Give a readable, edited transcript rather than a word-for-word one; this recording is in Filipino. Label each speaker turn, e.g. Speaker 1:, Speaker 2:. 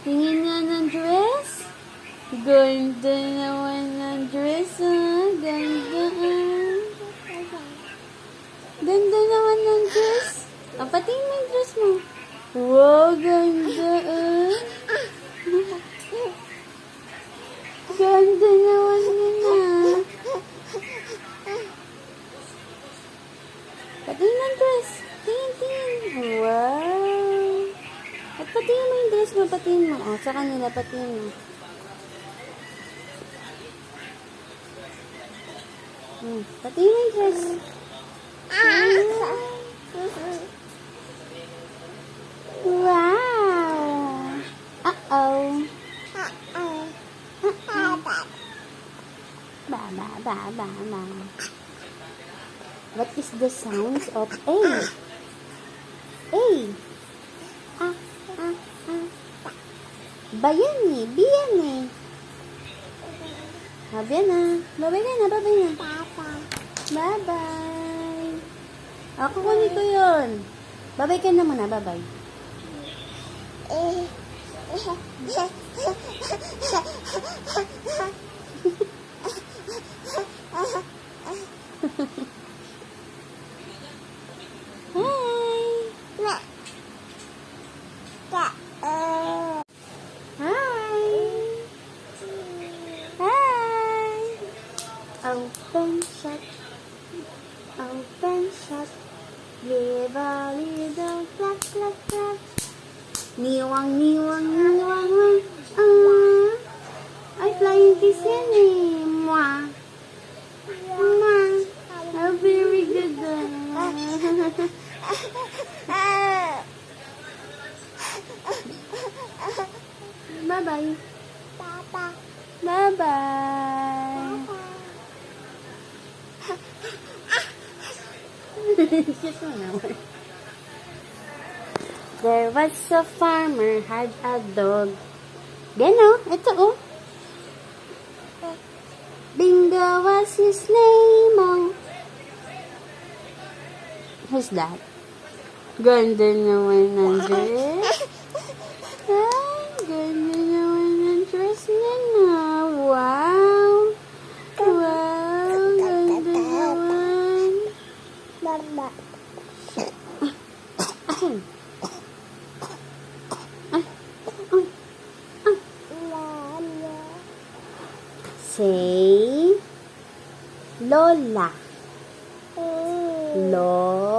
Speaker 1: Tingin nga ng dress. Ganda naman ng dress, ah. Ganda, ah. Ganda naman ng dress. Ah, patingin mo yung dress mo. Wow, ganda, ah. Ganda naman yun, ah. Patingin ng dress. Tingin. Wow. At patingin mo yung dress mo, patingin mo. Oh, sa kanila, patingin mo. Patingin mo yung dress. Wow. Uh-oh. Ba. What is the sounds of A? A. Bayani, biyani. Habiana. Bye-bye na. Bye-bye. Ako kunin ko yun. Bye-bye ka na muna. Bye-bye. Open shut, give a little clap. Niwang, ay, flying kiss yan eh. Mwah. Oh, very good. Bye-bye. Bye-bye. There was a farmer had a dog. Yan o, ito o. Bingo was his name o. Who's that? Ganda naman ng dress. Ay, ganda naman ng dress niya na. Wow. Ganda naman. Say Lola. Lola.